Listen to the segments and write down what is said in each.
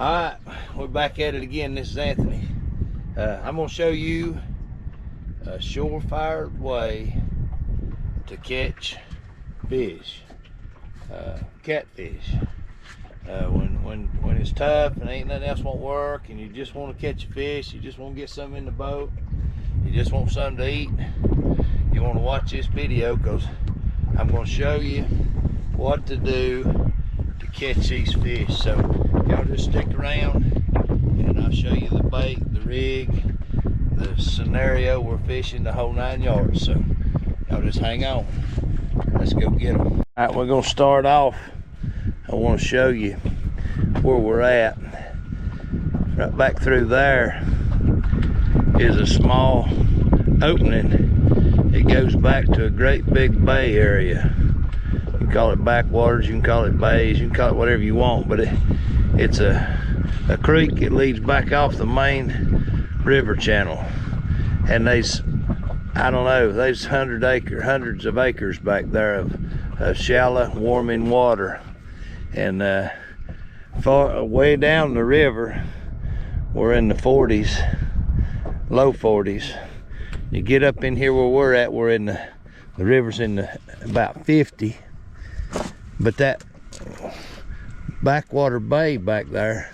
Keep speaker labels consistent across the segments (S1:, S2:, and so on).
S1: Alright, we're back at it again. This is Anthony. I'm going to show you a surefire way to catch fish, catfish. When it's tough and ain't nothing else won't work and you just want to catch a fish, you just want to get something in the boat, you just want something to eat, you want to watch this video because I'm going to show you what to do to catch these fish. So y'all just stick around and I'll show you the bait, the rig, the scenario we're fishing, the whole 9 yards. So y'all just hang on. Let's go get them. All right, we're gonna start off. I want to show you where we're at. Right back through there is a small opening. It goes back to a great big bay area. You can call it backwaters, you can call it bays, you can call it whatever you want, but it's a creek. It leads back off the main river channel. And there's, I don't know, there's hundreds of acres back there of shallow, warming water. And far way down the river, we're in the 40s, low 40s. You get up in here where we're at, we're in the river's in the about 50. But that backwater bay back there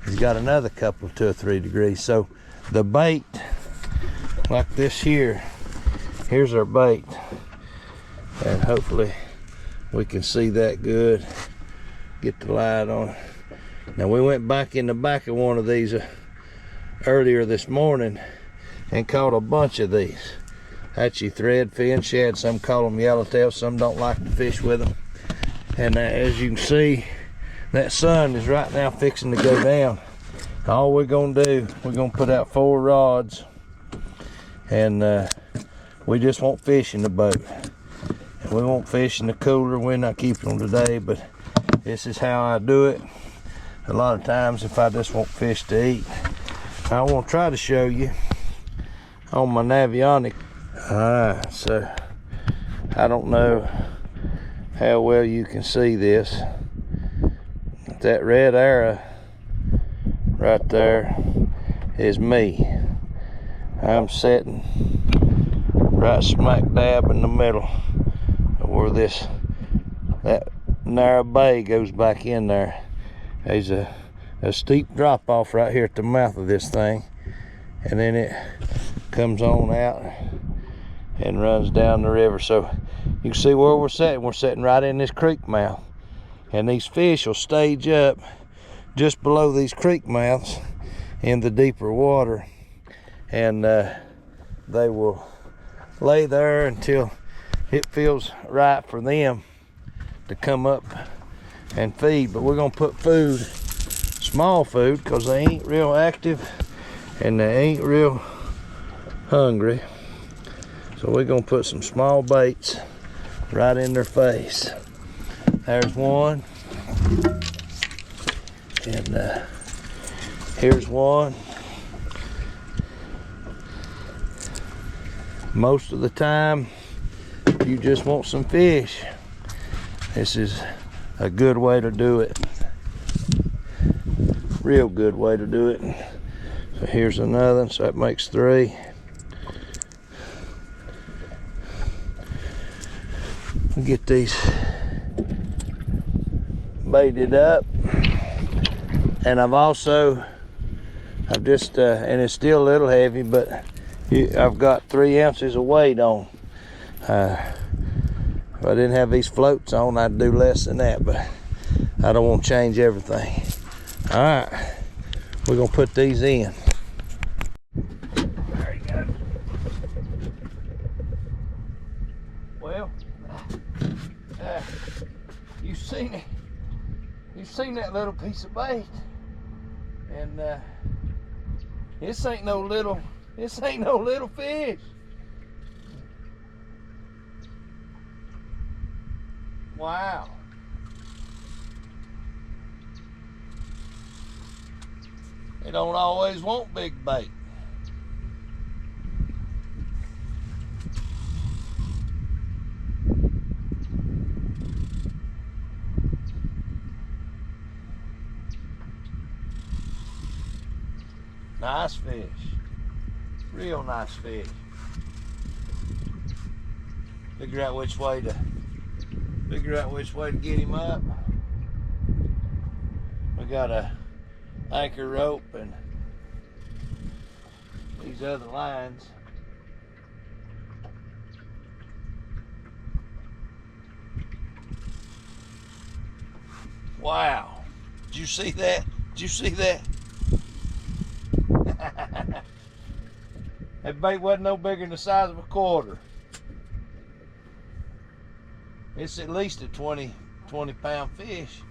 S1: has got another couple of 2 or 3 degrees. So the bait, like this here, here's our bait, and hopefully we can see that good. Get the light on. Now we went back in the back of one of these earlier this morning and caught a bunch of these. That's your threadfin shad. Some call them yellowtail, some don't like to fish with them. And as you can see, that sun is right now fixing to go down. All we're gonna do, we're gonna put out 4 rods, and we just won't fish in the boat. And we won't fish in the cooler. We're not keeping them today, but this is how I do it. A lot of times if I just want fish to eat. I want to try to show you on my Navionic. Alright, so I don't know how well you can see this. That red arrow right there is me. I'm sitting right smack dab in the middle of where that narrow bay goes back in there. There's a steep drop off right here at the mouth of this thing, and then it comes on out and runs down the river. So you can see where we're sitting. We're sitting right in this creek mouth, and these fish will stage up just below these creek mouths in the deeper water, and they will lay there until it feels right for them to come up and feed. But we're gonna put food, small food, because they ain't real active and they ain't real hungry. So we're gonna put some small baits right in their face. There's one, and here's one. Most of the time, if you just want some fish, this is a good way to do it. Real good way to do it. So here's another, so that makes 3. We'll get these baited up. And I've just, and it's still a little heavy, but I've got 3 ounces of weight on. If I didn't have these floats on, I'd do less than that, but I don't want to change everything. All right, we're gonna put these in. There you go. Well, you've seen it. You've seen that little piece of bait, and this ain't no little fish. Wow. They don't always want big bait. Nice fish. Real nice fish. Figure out which way to get him up. We got a anchor rope and these other lines. Wow. Did you see that? Did you see that? That bait wasn't no bigger than the size of a quarter. It's at least a 20 pound fish.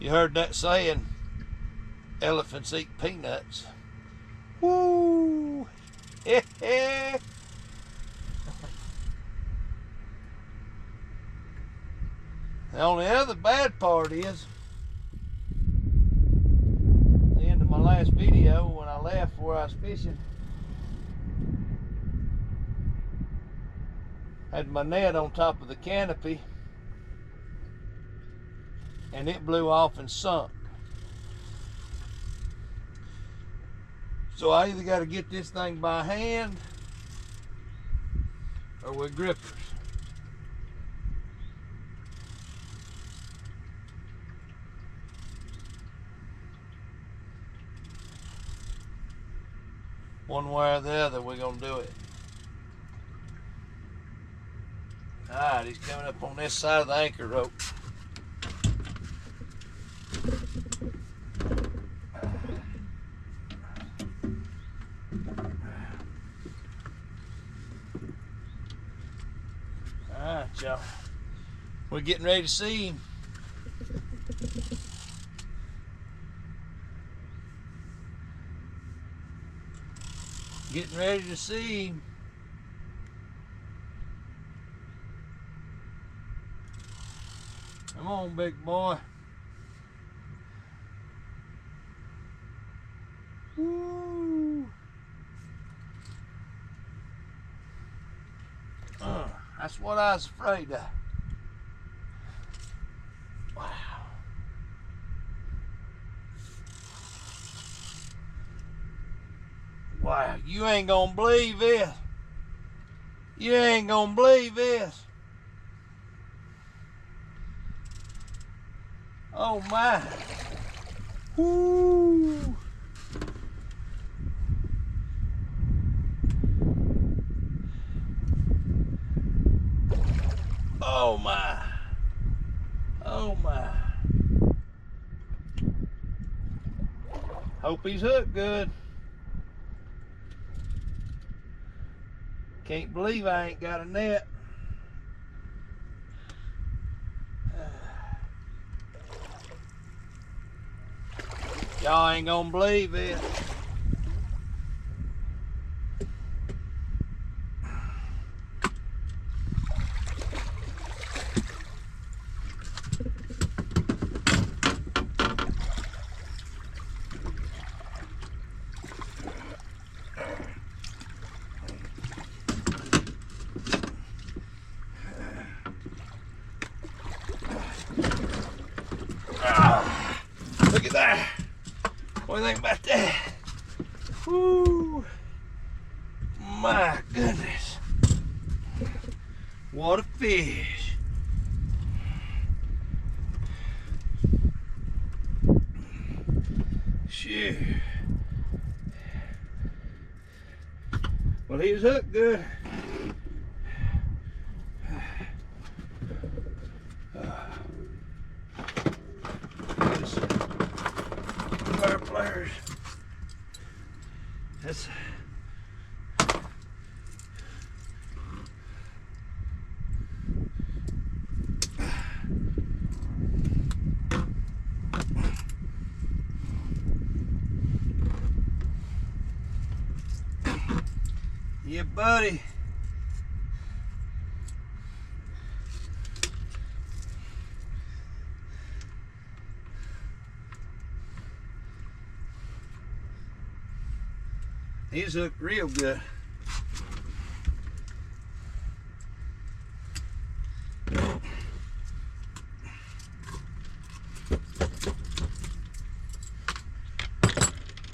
S1: You heard that saying, elephants eat peanuts. Woo! The only other bad part is, at the end of my last video, when I left where I was fishing, I had my net on top of the canopy and it blew off and sunk. So I either got to get this thing by hand or with grippers. One way or the other, we're gonna do it. All right, he's coming up on this side of the anchor rope. All right, y'all. We're getting ready to see him. Getting ready to see him. Come on, big boy. Woo! That's what I was afraid of. Wow. Wow, you ain't gonna believe this. You ain't gonna believe this. Oh my. Woo. Oh my. Oh my. Hope he's hooked good. Can't believe I ain't got a net. Y'all ain't gonna believe it. Look at that. What do you think about that? Woo. My goodness. What a fish. Shit. Well, he was hooked good. Players. That's yeah, buddy. He's hooked real good.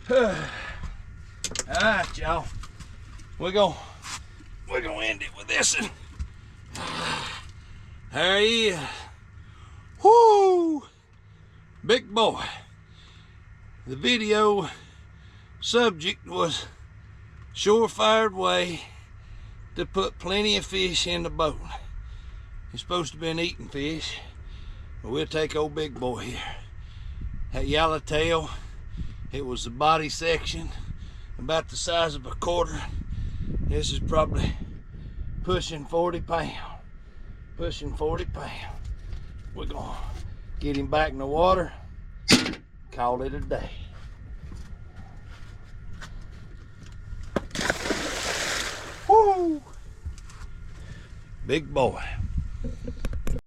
S1: All right, y'all. We're gonna end it with this one. There he is. Whoo! Big boy. The video subject was surefire way to put plenty of fish in the boat. You're supposed to be eating fish, but we'll take old big boy here. That yellowtail, it was the body section, about the size of a quarter. This is probably pushing 40 pounds. Pushing 40 pounds. We're gonna get him back in the water, call it a day. Woo! Big boy.